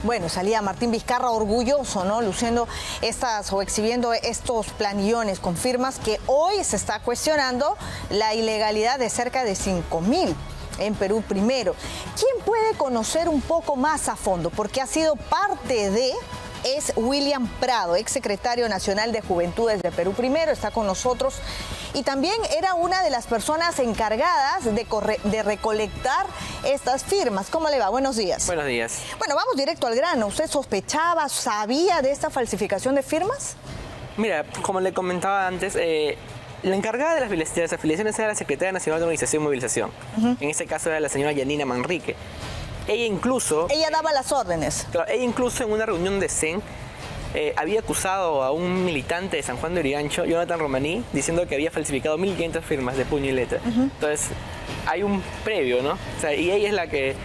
Bueno, salía Martín Vizcarra orgulloso, ¿no? Luciendo o exhibiendo estos planillones con firmas que hoy se está cuestionando la ilegalidad de cerca de 5.000 en Perú Primero. ¿Quién puede conocer un poco más a fondo? Porque ha sido parte de... Es William Prado, exsecretario nacional de Juventudes de Perú Primero, está con nosotros y también era una de las personas encargadas de recolectar estas firmas. ¿Cómo le va? Buenos días. Buenos días. Bueno, vamos directo al grano. ¿Usted sospechaba, sabía de esta falsificación de firmas? Mira, como le comentaba antes, la encargada de las afiliaciones era la Secretaria Nacional de Organización y Movilización. En este caso era la señora Yanina Manrique. Ella daba las órdenes. Claro, ella incluso en una reunión de CEN había acusado a un militante de San Juan de Urigancho, Jonathan Romaní, diciendo que había falsificado 1.500 firmas de puño y letra. Entonces, hay un previo, ¿no? O sea, y ella es la que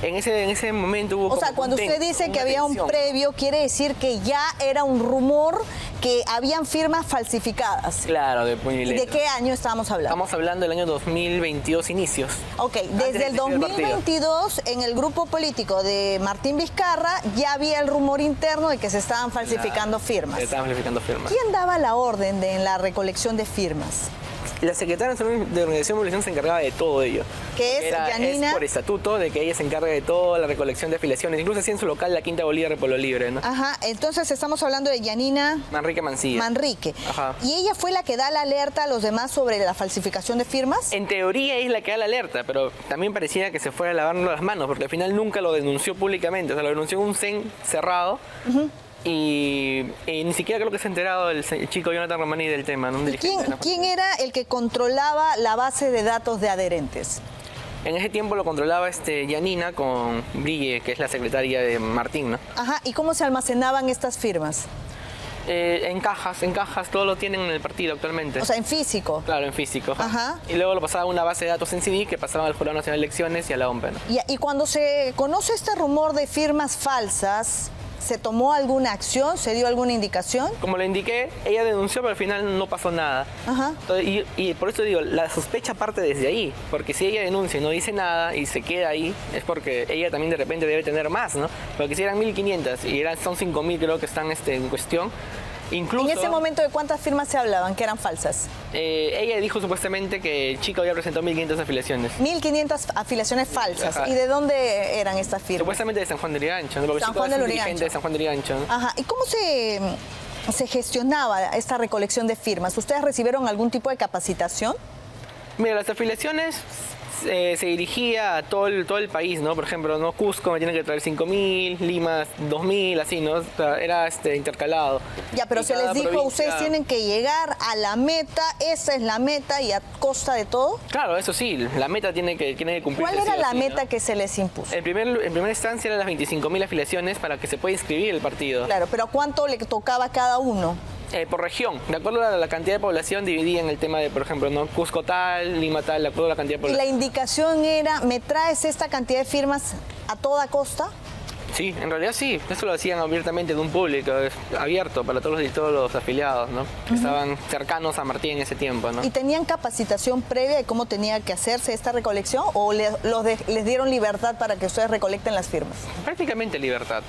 en ese momento hubo... O sea, cuando usted dice que había un previo, quiere decir que ya era un rumor que habían firmas falsificadas. Claro, de puño y letra. ¿Y de qué año estábamos hablando? Estamos hablando del año 2022 inicios. Ok, desde el 2022 en el grupo político de Martín Vizcarra ya había el rumor interno de que se estaban falsificando firmas. Se estaban falsificando firmas. ¿Quién daba la orden en la recolección de firmas? La Secretaria Nacional de Organización y Movilización se encargaba de todo ello. ¿Qué es, Yanina? Es por estatuto de que ella se encarga de toda la recolección de afiliaciones, incluso así en su local, la Quinta Bolívar de Pueblo Libre, ¿no? Ajá, entonces estamos hablando de Yanina... Manrique Mancilla. Manrique. Ajá. ¿Y ella fue la que da la alerta a los demás sobre la falsificación de firmas? En teoría es la que da la alerta, pero también parecía que se fuera a lavarnos las manos, porque al final nunca lo denunció públicamente, o sea, lo denunció en un CEN cerrado. Y ni siquiera creo que se ha enterado el chico Jonathan Romaní del tema, ¿no? ¿Quién era el que controlaba la base de datos de adherentes? En ese tiempo lo controlaba Yanina con Brille, que es la secretaria de Martín, ¿no? Ajá, ¿y cómo se almacenaban estas firmas? En cajas, todo lo tienen en el partido actualmente. O sea, en físico. Claro, en físico. Ajá. Y luego lo pasaba a una base de datos en CD que pasaban al Jurado Nacional de Elecciones y a la OMP, ¿no? Y cuando se conoce este rumor de firmas falsas, ¿se tomó alguna acción? ¿Se dio alguna indicación? Como le indiqué, ella denunció, pero al final no pasó nada. Ajá. Entonces, y por eso digo, la sospecha parte desde ahí. Porque si ella denuncia y no dice nada y se queda ahí, es porque ella también de repente debe tener más, ¿no? Porque si eran 1.500 y son 5.000 creo que están en cuestión. Incluso, ¿en ese momento de cuántas firmas se hablaban que eran falsas? Ella dijo supuestamente que el chico había presentado 1.500 afiliaciones. 1.500 afiliaciones falsas. Ajá. ¿Y de ddónde eran estas firmas? Supuestamente de San Juan de Urigancho, ¿no? Porque San Juan de dirigente de San Juan de Urigancho, ¿no? Ajá. ¿Y cómo se gestionaba esta recolección de firmas? ¿Ustedes recibieron algún tipo de capacitación? Mira, las afiliaciones se dirigía a todo el país, ¿no? Por ejemplo, ¿no? Cusco me tiene que traer 5.000, Lima 2.000, así, ¿no? O sea, era intercalado. Ya, pero y se les dijo, provincia... ustedes tienen que llegar a la meta, esa es la meta y a costa de todo. Claro, eso sí, la meta tiene que cumplir. ¿Cuál era la meta que se les impuso? En primera instancia eran las 25.000 afiliaciones para que se pueda inscribir el partido. Claro, pero ¿a cuánto le tocaba a cada uno? Por región, de acuerdo a la cantidad de población, dividían el tema de, por ejemplo, ¿no? Cusco tal, Lima tal, de acuerdo a la cantidad de población. ¿Y la indicación era, me traes esta cantidad de firmas a toda costa? Sí, en realidad sí, eso lo hacían abiertamente de un público abierto para todos los afiliados, ¿no? Que estaban cercanos a Martín en ese tiempo, ¿no? ¿Y tenían capacitación previa de cómo tenía que hacerse esta recolección o les dieron libertad para que ustedes recolecten las firmas? Prácticamente libertad.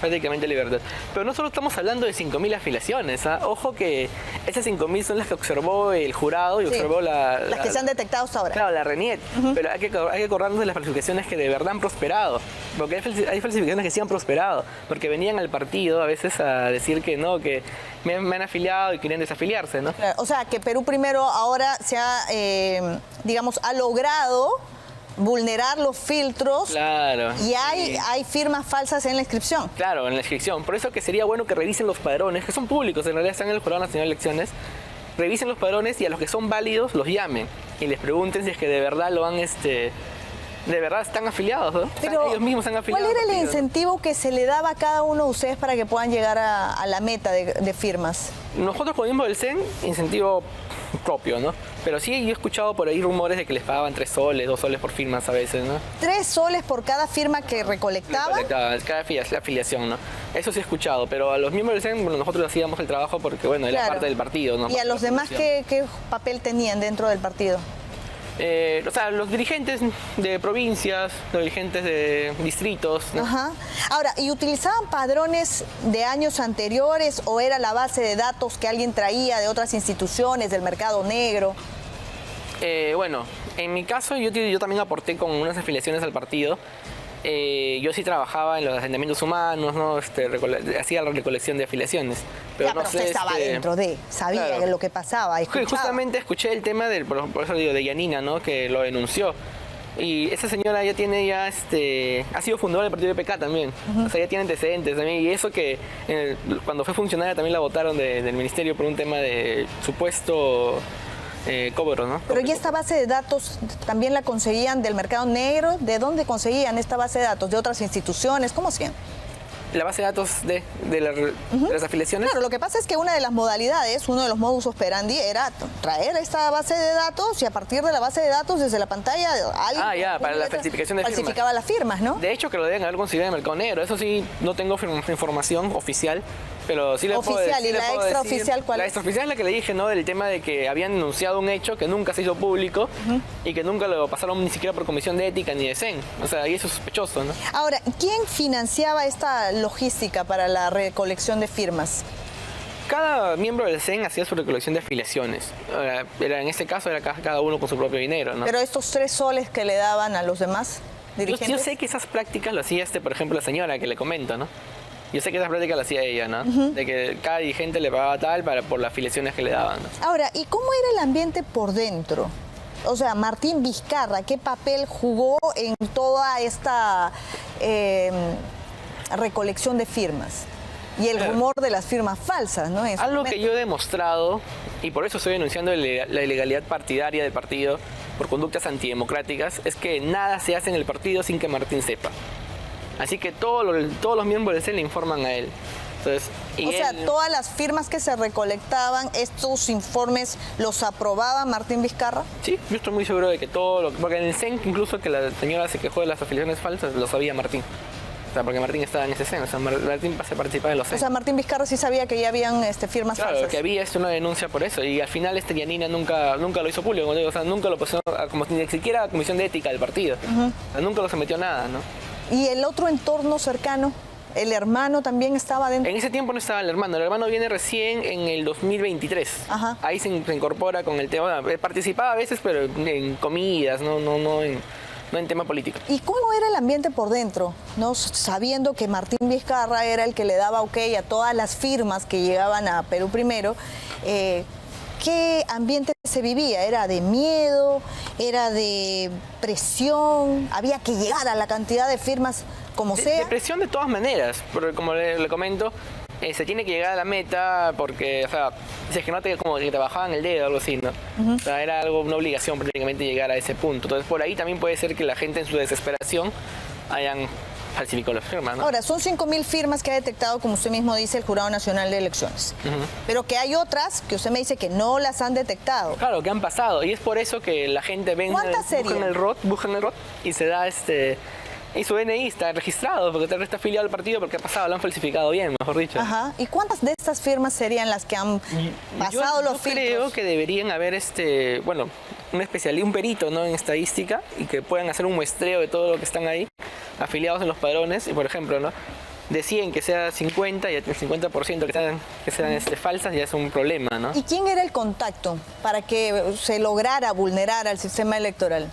Pero no solo estamos hablando de 5.000 afiliaciones, ¿ah? Ojo que esas 5.000 son las que observó el jurado y observó las que se han detectado hasta ahora. Claro, la RENIET. Pero hay que acordarnos de las falsificaciones que de verdad han prosperado. Porque hay falsificaciones que sí han prosperado. Porque venían al partido a veces a decir que no, que me han afiliado y querían desafiliarse, ¿no? Claro, o sea, que Perú Primero ahora se ha, ha logrado vulnerar los filtros. Claro. Y hay firmas falsas en la inscripción. Claro, en la inscripción. Por eso que sería bueno que revisen los padrones, que son públicos, en realidad están en el Jurado Nacional de Elecciones. Revisen los padrones y a los que son válidos los llamen y les pregunten si es que de verdad lo han de verdad están afiliados, ¿no? Pero, ellos mismos han afiliado. ¿cuál era el incentivo que se le daba a cada uno de ustedes para que puedan llegar a la meta de firmas? Nosotros con el mismo del CEN, incentivo propio, ¿no? Pero sí, yo he escuchado por ahí rumores de que les pagaban 3 soles, 2 soles por firmas a veces, ¿no? 3 soles por cada firma que recolectaban. Cada afiliación, ¿no? Eso sí he escuchado, pero a los miembros del CEN, bueno, nosotros hacíamos el trabajo porque, bueno, era parte del partido, ¿no? ¿Y a los demás qué papel tenían dentro del partido? O sea, los dirigentes de provincias, los dirigentes de distritos, ¿no? Ajá. Ahora, ¿y utilizaban padrones de años anteriores o era la base de datos que alguien traía de otras instituciones, del mercado negro? Bueno, en mi caso yo también aporté con unas afiliaciones al partido. Yo sí trabajaba en los asentamientos humanos, ¿no? Hacía la recolección de afiliaciones. Pero usted estaba dentro de, sabía claro, lo que pasaba, escuchaba. Justamente escuché el tema por eso digo, de Yanina, ¿no? Que lo denunció. Y esa señora ya tiene ha sido fundadora del partido de PK también. O sea, ya tiene antecedentes también. Y eso que cuando fue funcionaria también la votaron del ministerio por un tema de supuesto cobro, ¿no? Pero ¿y esta base de datos también la conseguían del mercado negro? ¿De dónde conseguían esta base de datos? ¿De otras instituciones? ¿Cómo hacían? La base de datos de las afiliaciones. Claro, lo que pasa es que una de las modalidades, uno de los modus operandi era traer esta base de datos y a partir de la base de datos desde la pantalla alguien para la falsificación de firmas. Falsificaba las firmas, ¿no? De hecho que lo deben haber conseguido en el mercado negro. Eso sí, no tengo información oficial, pero sí le puedo decir. Oficial, ¿y la extraoficial cuál es? La extraoficial es la que le dije, ¿no? Del tema de que habían denunciado un hecho que nunca se hizo público y que nunca lo pasaron ni siquiera por comisión de ética ni de CEN. O sea, y eso es sospechoso, ¿no? Ahora, ¿quién financiaba esta logística para la recolección de firmas? Cada miembro del CEN hacía su recolección de afiliaciones. En este caso era cada uno con su propio dinero, ¿no? Pero estos 3 soles que le daban a los demás dirigentes. Yo sé que esas prácticas lo hacía por ejemplo, la señora que le comento, ¿no? Yo sé que esas prácticas las hacía ella, ¿no? De que cada dirigente le pagaba tal por las afiliaciones que le daban, ¿no? Ahora, ¿y cómo era el ambiente por dentro? O sea, Martín Vizcarra, ¿qué papel jugó en toda esta recolección de firmas? Y el rumor de las firmas falsas, ¿no? Algo que yo he demostrado, y por eso estoy denunciando la ilegalidad partidaria del partido por conductas antidemocráticas, es que nada se hace en el partido sin que Martín sepa. Así que todos los miembros del CEN le informan a él. Entonces, todas las firmas que se recolectaban, ¿estos informes los aprobaba Martín Vizcarra? Sí, yo estoy muy seguro de que porque en el CEN, incluso que la señora se quejó de las afiliaciones falsas, lo sabía Martín. O sea, porque Martín estaba en ese CEN, o sea, Martín participaba en los CEN. O sea, Martín Vizcarra sí sabía que ya habían firmas falsas. Claro, que había una denuncia por eso, y al final Yanina nunca lo hizo público, como digo, o sea, nunca lo puso como ni siquiera a la comisión de ética del partido. O sea, nunca lo sometió a nada, ¿no? ¿Y el otro entorno cercano? ¿El hermano también estaba dentro? En ese tiempo no estaba el hermano viene recién en el 2023. Ajá. Ahí se incorpora con el tema, participaba a veces, pero en comidas, no en tema político. ¿Y cómo era el ambiente por dentro? ¿No? Sabiendo que Martín Vizcarra era el que le daba ok a todas las firmas que llegaban a Perú Primero, ¿qué ambiente se vivía? ¿Era de miedo? ¿Era de presión? ¿Había que llegar a la cantidad de firmas como sea? De presión de todas maneras, porque como le comento, se tiene que llegar a la meta porque, o sea, si es que no como que trabajaban el dedo o algo así, ¿no? O sea, era una obligación prácticamente llegar a ese punto. Entonces, por ahí también puede ser que la gente en su desesperación hayan falsificado las firmas, ¿no? Ahora, son 5.000 firmas que ha detectado, como usted mismo dice, el Jurado Nacional de Elecciones. Pero que hay otras que usted me dice que no las han detectado. Claro, que han pasado. Y es por eso que la gente buscan el ROT y se da y su DNI está registrado porque está afiliado al partido porque ha pasado, lo han falsificado bien, mejor dicho. Ajá. ¿Y cuántas de estas firmas serían las que han pasado los filtros? Yo creo que deberían haber un perito, ¿no? En estadística y que puedan hacer un muestreo de todo lo que están ahí afiliados en los padrones y por ejemplo, ¿no? De 100 que sea 50 y el 50% que sean falsas ya es un problema, ¿no? ¿Y quién era el contacto para que se lograra vulnerar al sistema electoral?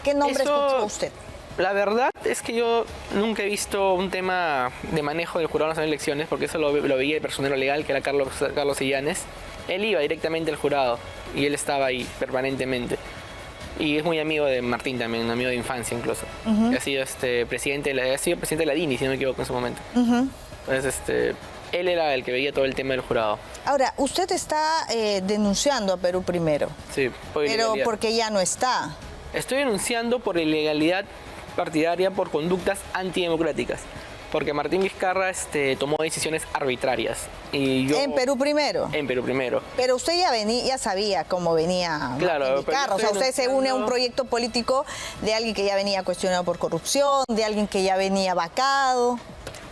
¿Qué nombre escuchó usted? La verdad es que yo nunca he visto un tema de manejo del Jurado Nacional de Elecciones, porque eso lo veía el personero legal, que era Carlos Illanes. Él iba directamente al jurado y él estaba ahí permanentemente. Y es muy amigo de Martín también, amigo de infancia incluso. Ha sido presidente de la DINI, si no me equivoco, en su momento. Entonces, él era el que veía todo el tema del jurado. Ahora, usted está denunciando a Perú Primero. Sí, pero porque ya no está. Estoy denunciando por ilegalidad partidaria por conductas antidemocráticas, porque Martín Vizcarra tomó decisiones arbitrarias. Y yo, ¿En Perú Primero? En Perú Primero. Pero usted ya sabía cómo venía Martín Vizcarra. O sea, usted se une a un proyecto político de alguien que ya venía cuestionado por corrupción, de alguien que ya venía vacado.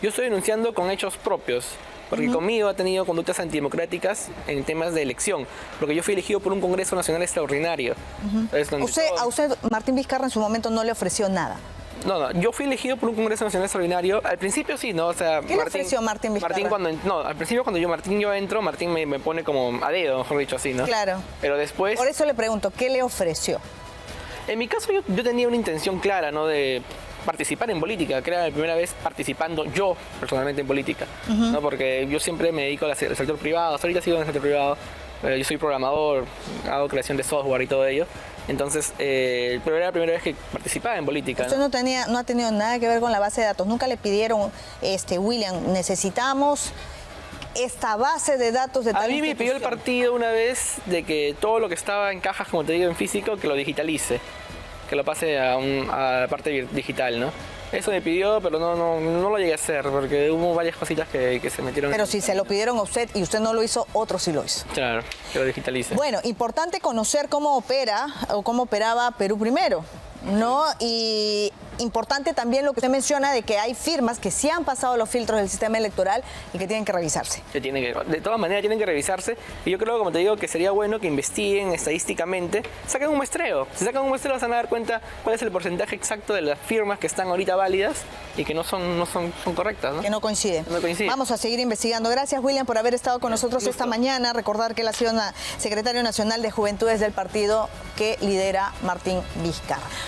Yo estoy denunciando con hechos propios, porque conmigo ha tenido conductas antidemocráticas en temas de elección, porque yo fui elegido por un Congreso Nacional Extraordinario. Entonces, donde A usted, Martín Vizcarra, en su momento no le ofreció nada. No, yo fui elegido por un Congreso Nacional Extraordinario. Al principio sí, ¿no? O sea, ¿Qué le ofreció Martín Vizcarra? Al principio cuando yo entro, Martín me pone como a dedo, mejor dicho, así, ¿no? Claro. Pero después... Por eso le pregunto, ¿qué le ofreció? En mi caso yo tenía una intención clara, ¿no? De participar en política, que era mi primera vez participando yo personalmente en política, ¿no? Porque yo siempre me dedico al sector privado, hasta ahorita sigo en el sector privado, yo soy programador, hago creación de software y todo ello. Entonces, pero era la primera vez que participaba en política. Usted no ha tenido nada que ver con la base de datos. Nunca le pidieron, William, necesitamos esta base de datos de tal A mí me pidió el institución. partido una vez de que todo lo que estaba en cajas, como te digo, en físico, que lo digitalice, que lo pase a la parte digital, ¿no? Eso me pidió, pero no lo llegué a hacer, porque hubo varias cositas que se metieron. Pero si se lo pidieron a usted y usted no lo hizo, otro sí lo hizo. Claro, que lo digitalice. Bueno, importante conocer cómo opera o cómo operaba Perú Primero, ¿no? Y importante también lo que usted menciona de que hay firmas que sí han pasado los filtros del sistema electoral y que tienen que revisarse. De todas maneras tienen que revisarse, y yo creo, como te digo, que sería bueno que investiguen estadísticamente, saquen un muestreo. Si sacan un muestreo se van a dar cuenta cuál es el porcentaje exacto de las firmas que están ahorita válidas y que no son correctas, ¿no? Que no coinciden. No coinciden. Vamos a seguir investigando. Gracias, William, por haber estado con nosotros esta mañana. Recordar que él ha sido secretario nacional de Juventudes del partido que lidera Martín Vizcarra.